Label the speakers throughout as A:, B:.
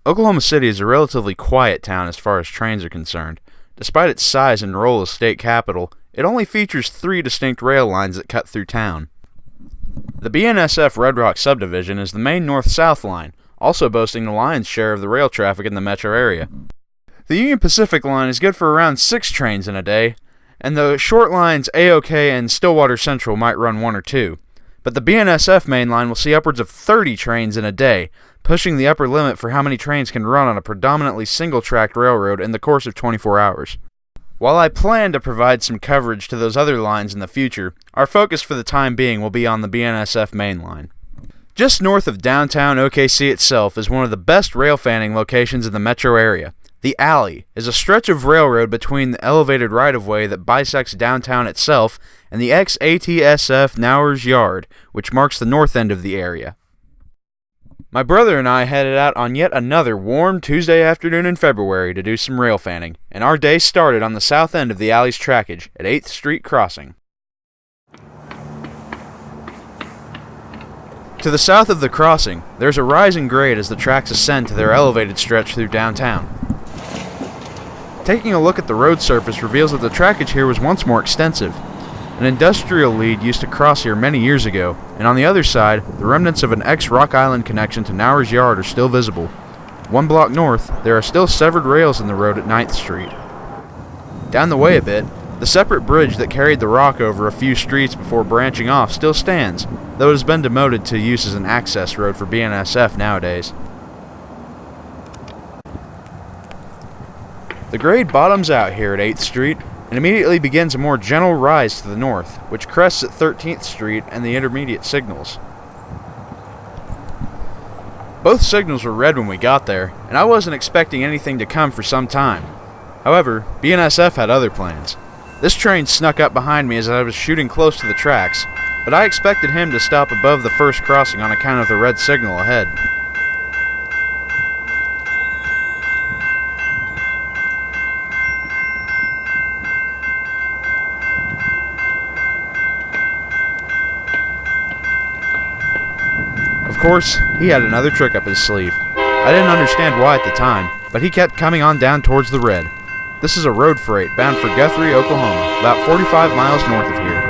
A: Oklahoma City is a relatively quiet town as far as trains are concerned. Despite its size and role as state capital, it only features 3 distinct rail lines that cut through town. The BNSF Red Rock subdivision is the main north-south line, also boasting the lion's share of the rail traffic in the metro area. The Union Pacific line is good for around 6 trains in a day, and the short lines AOK and Stillwater Central might run 1 or 2. But the BNSF main line will see upwards of 30 trains in a day, pushing the upper limit for how many trains can run on a predominantly single-tracked railroad in the course of 24 hours. While I plan to provide some coverage to those other lines in the future, our focus for the time being will be on the BNSF main line. Just north of downtown OKC itself is one of the best railfanning locations in the metro area. The Alley is a stretch of railroad between the elevated right-of-way that bisects downtown itself and the ex-ATSF Nowers Yard, which marks the north end of the area. My brother and I headed out on yet another warm Tuesday afternoon in February to do some railfanning, and our day started on the south end of the alley's trackage at 8th Street Crossing. To the south of the crossing, there's a rising grade as the tracks ascend to their elevated stretch through downtown. Taking a look at the road surface reveals that the trackage here was once more extensive. An industrial lead used to cross here many years ago, and on the other side, the remnants of an ex-Rock Island connection to Nowers Yard are still visible. 1 block north, there are still severed rails in the road at 9th Street. Down the way a bit, the separate bridge that carried the rock over a few streets before branching off still stands, though it has been demoted to use as an access road for BNSF nowadays. The grade bottoms out here at 8th Street, and immediately begins a more gentle rise to the north, which crests at 13th Street and the intermediate signals. Both signals were red when we got there, and I wasn't expecting anything to come for some time. However, BNSF had other plans. This train snuck up behind me as I was shooting close to the tracks, but I expected him to stop above the first crossing on account of the red signal ahead. Of course, he had another trick up his sleeve. I didn't understand why at the time, but he kept coming on down towards the red. This is a road freight bound for Guthrie, Oklahoma, about 45 miles north of here.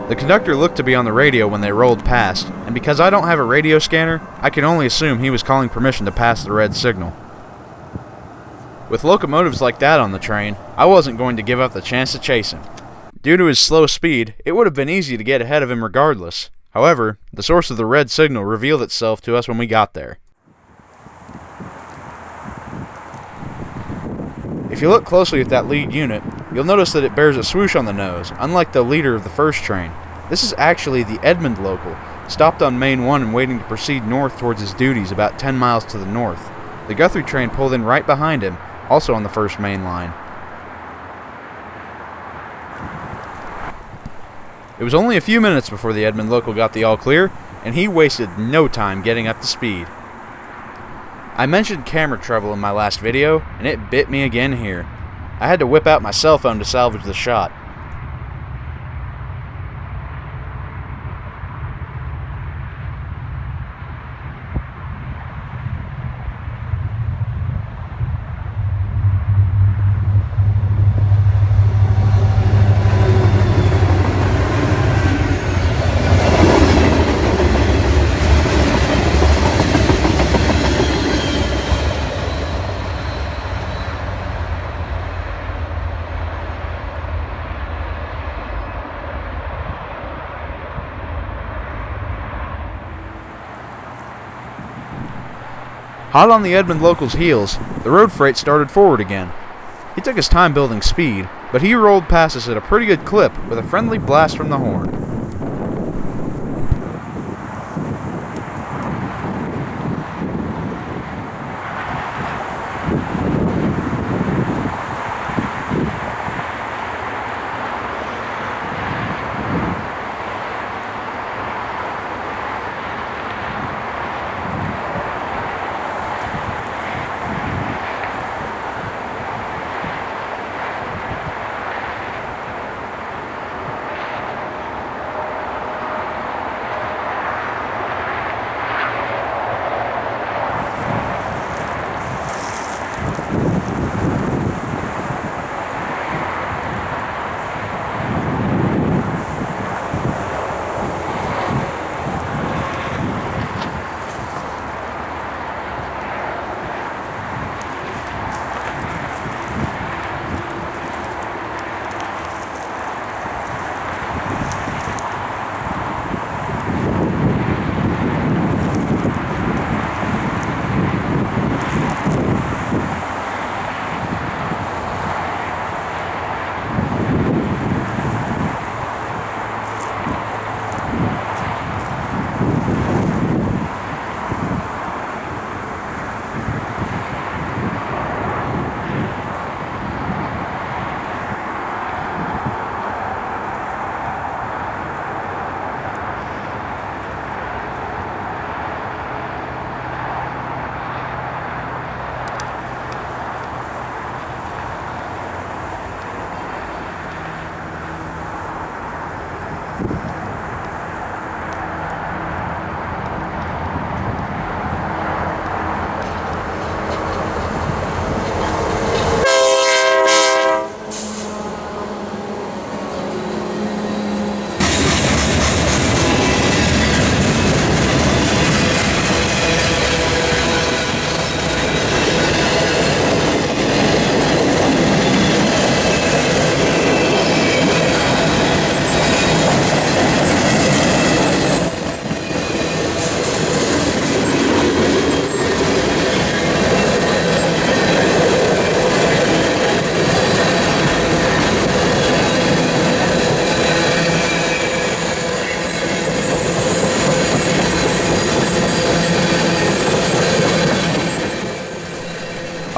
A: The conductor looked to be on the radio when they rolled past, and because I don't have a radio scanner, I can only assume he was calling permission to pass the red signal. With locomotives like that on the train, I wasn't going to give up the chance to chase him. Due to his slow speed, it would have been easy to get ahead of him regardless. However, the source of the red signal revealed itself to us when we got there. If you look closely at that lead unit, you'll notice that it bears a swoosh on the nose, unlike the leader of the first train. This is actually the Edmond local, stopped on Main 1 and waiting to proceed north towards his duties about 10 miles to the north. The Guthrie train pulled in right behind him, also on the first main line. It was only a few minutes before the Edmond local got the all clear, and he wasted no time getting up to speed. I mentioned camera trouble in my last video, and it bit me again here. I had to whip out my cell phone to salvage the shot. Hot on the Edmond local's heels, the road freight started forward again. He took his time building speed, but he rolled past us at a pretty good clip with a friendly blast from the horn.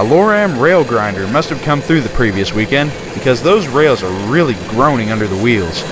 A: A Loram rail grinder must have come through the previous weekend, because those rails are really groaning under the wheels.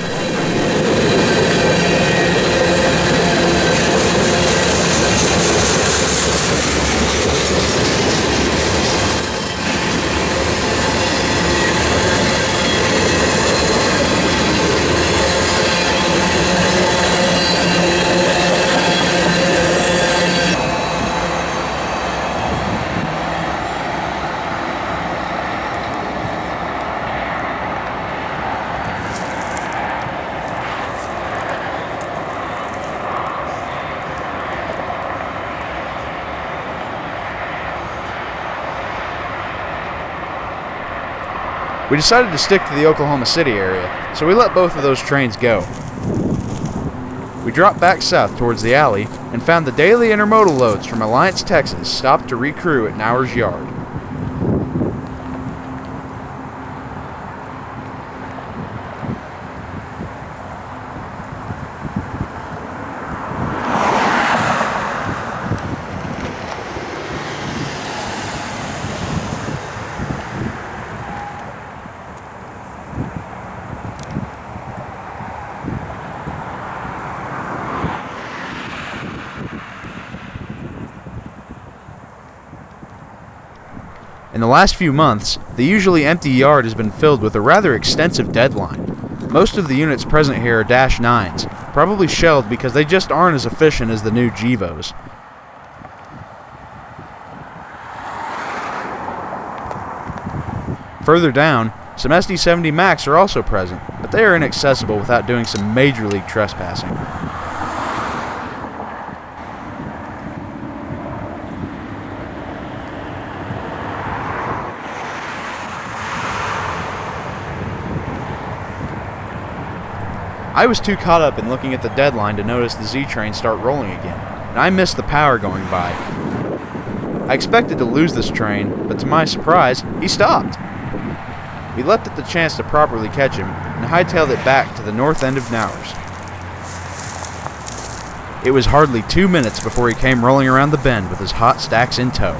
A: We decided to stick to the Oklahoma City area, so we let both of those trains go. We dropped back south towards the alley and found the daily intermodal loads from Alliance, Texas stopped to recrew at Nauer's yard. In the last few months, the usually empty yard has been filled with a rather extensive deadline. Most of the units present here are Dash 9s, probably shelved because they just aren't as efficient as the new Gevos. Further down, some SD70 Macs are also present, but they are inaccessible without doing some major league trespassing. I was too caught up in looking at the deadline to notice the Z train start rolling again, and I missed the power going by. I expected to lose this train, but to my surprise, he stopped. We leapt at the chance to properly catch him, and hightailed it back to the north end of Nauer's. It was hardly 2 minutes before he came rolling around the bend with his hot stacks in tow.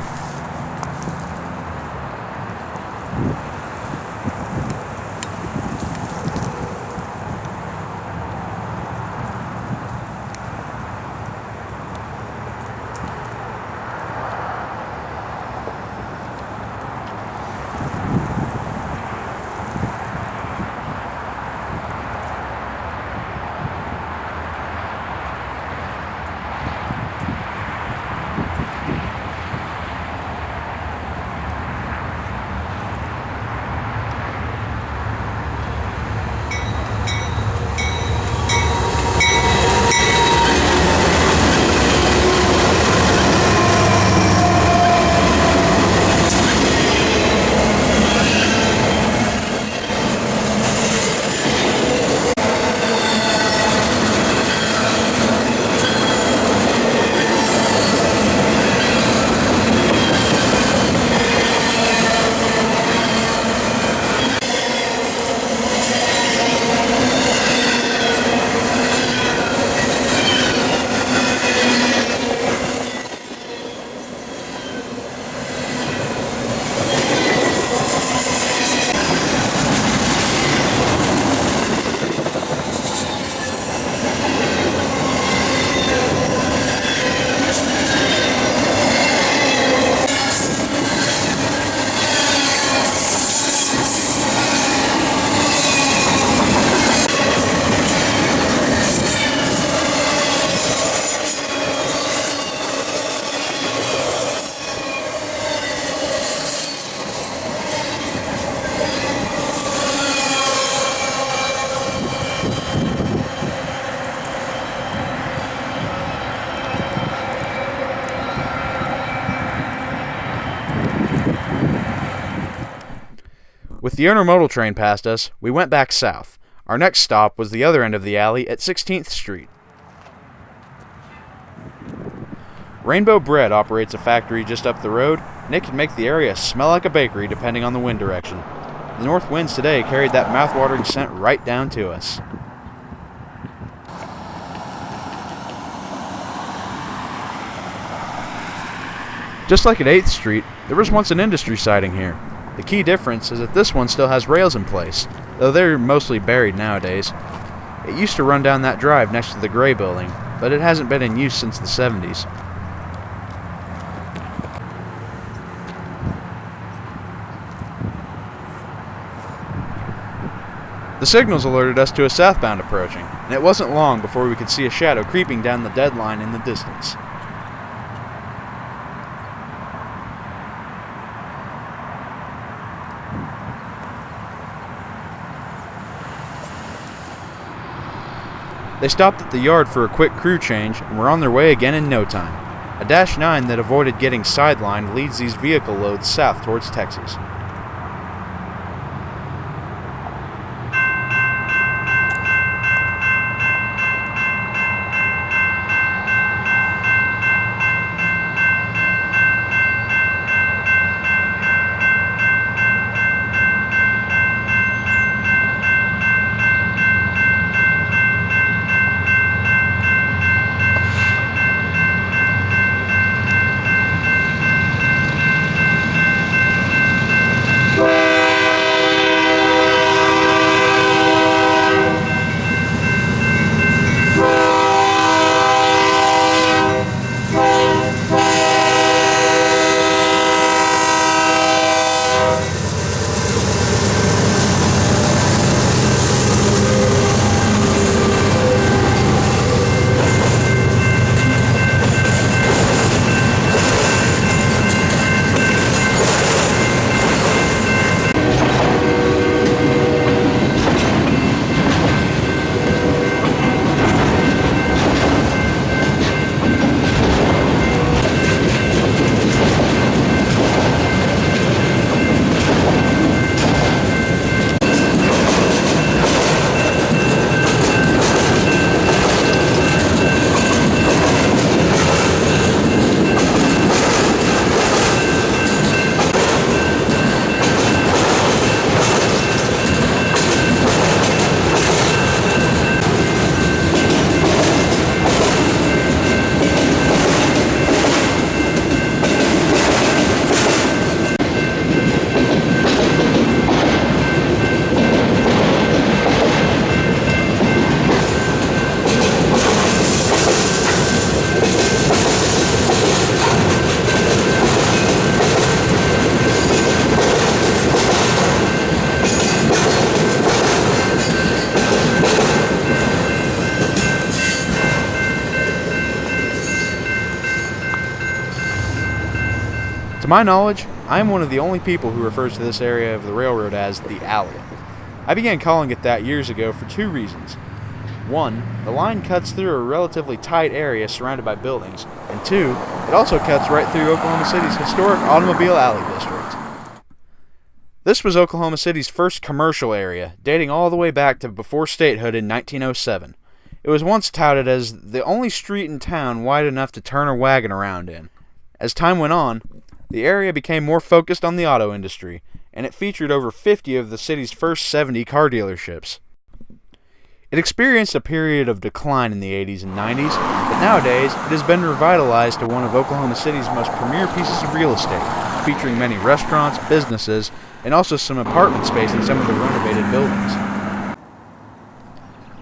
A: With the intermodal train past us, we went back south. Our next stop was the other end of the alley at 16th Street. Rainbow Bread operates a factory just up the road, and it can make the area smell like a bakery depending on the wind direction. The north winds today carried that mouth-watering scent right down to us. Just like at 8th Street, there was once an industry siding here. The key difference is that this one still has rails in place, though they're mostly buried nowadays. It used to run down that drive next to the Gray Building, but it hasn't been in use since the 70s. The signals alerted us to a southbound approaching, and it wasn't long before we could see a shadow creeping down the dead line in the distance. They stopped at the yard for a quick crew change and were on their way again in no time. A Dash 9 that avoided getting sidelined leads these vehicle loads south towards Texas. To my knowledge, I am one of the only people who refers to this area of the railroad as the alley. I began calling it that years ago for two reasons. One, the line cuts through a relatively tight area surrounded by buildings, and two, it also cuts right through Oklahoma City's historic automobile alley district. This was Oklahoma City's first commercial area, dating all the way back to before statehood in 1907. It was once touted as the only street in town wide enough to turn a wagon around in. As time went on, the area became more focused on the auto industry, and it featured over 50 of the city's first 70 car dealerships. It experienced a period of decline in the 80s and 90s, but nowadays it has been revitalized to one of Oklahoma City's most premier pieces of real estate, featuring many restaurants, businesses, and also some apartment space in some of the renovated buildings.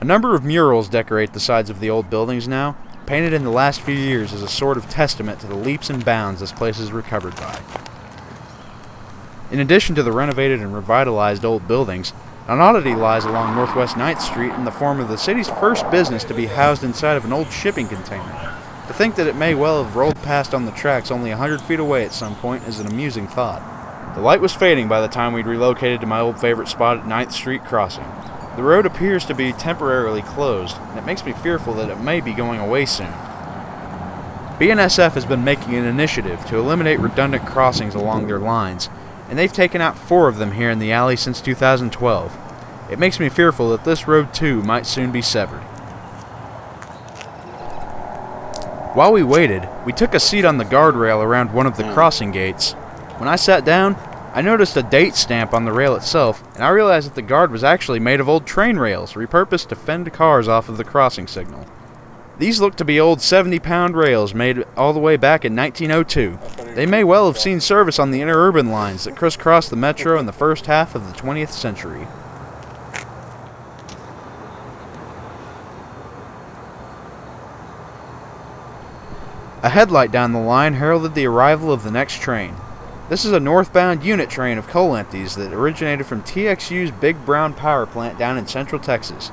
A: A number of murals decorate the sides of the old buildings now, painted in the last few years as a sort of testament to the leaps and bounds this place is recovered by. In addition to the renovated and revitalized old buildings, an oddity lies along Northwest 9th Street in the form of the city's first business to be housed inside of an old shipping container. To think that it may well have rolled past on the tracks only 100 feet away at some point is an amusing thought. The light was fading by the time we'd relocated to my old favorite spot at 9th Street Crossing. The road appears to be temporarily closed, and it makes me fearful that it may be going away soon. BNSF has been making an initiative to eliminate redundant crossings along their lines, and they've taken out 4 of them here in the alley since 2012. It makes me fearful that this road too might soon be severed. While we waited, we took a seat on the guardrail around one of the crossing gates. When I sat down, I noticed a date stamp on the rail itself, and I realized that the guard was actually made of old train rails, repurposed to fend cars off of the crossing signal. These look to be old 70-pound rails made all the way back in 1902. They may well have seen service on the interurban lines that crisscrossed the metro in the first half of the 20th century. A headlight down the line heralded the arrival of the next train. This is a northbound unit train of coal empties that originated from TXU's Big Brown power plant down in central Texas.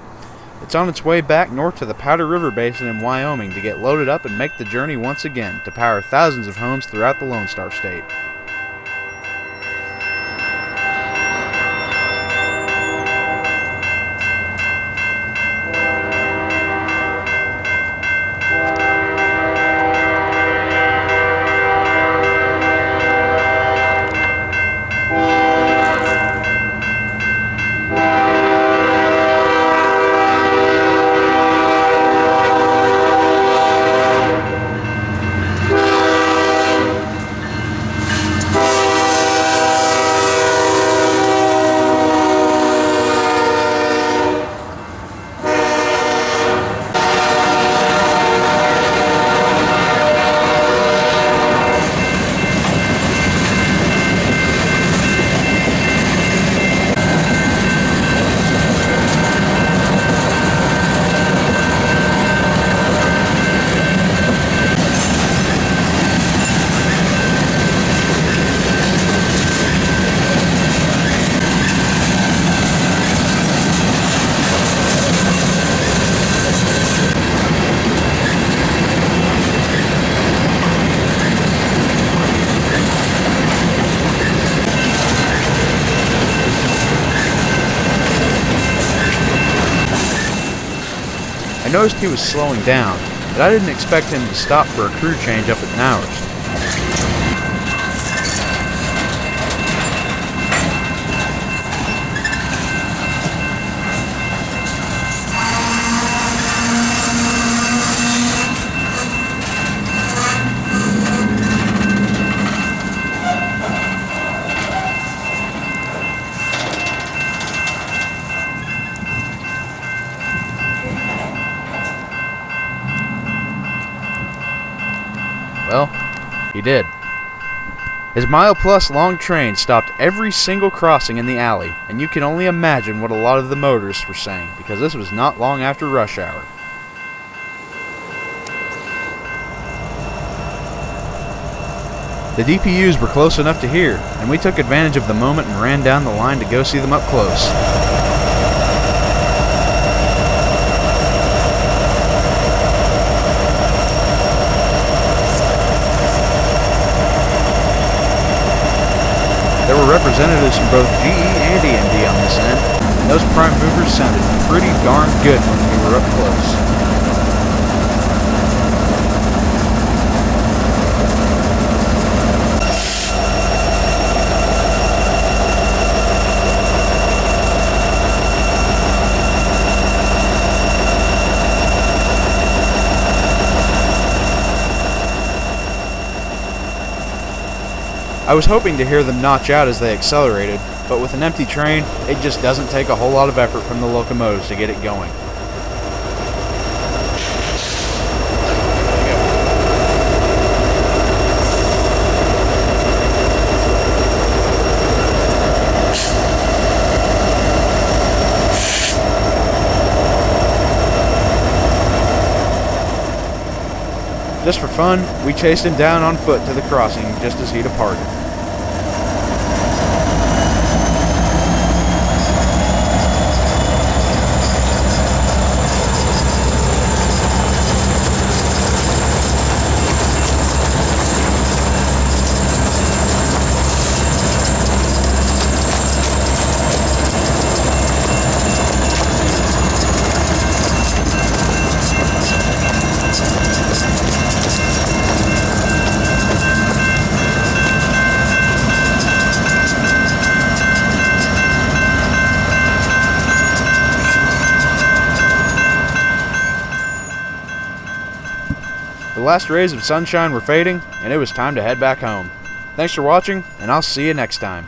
A: It's on its way back north to the Powder River Basin in Wyoming to get loaded up and make the journey once again to power thousands of homes throughout the Lone Star State. I noticed he was slowing down, but I didn't expect him to stop for a crew change up at Nowers. Well, he did. His mile-plus long train stopped every single crossing in the alley, and you can only imagine what a lot of the motorists were saying, because this was not long after rush hour. The DPUs were close enough to hear, and we took advantage of the moment and ran down the line to go see them up close. representatives from both GE and EMD on this end, and those prime movers sounded pretty darn good when we were up close. I was hoping to hear them notch out as they accelerated, but with an empty train, it just doesn't take a whole lot of effort from the locomotives to get it going. Just for fun, we chased him down on foot to the crossing just as he departed. The last rays of sunshine were fading, and it was time to head back home. Thanks for watching, and I'll see you next time.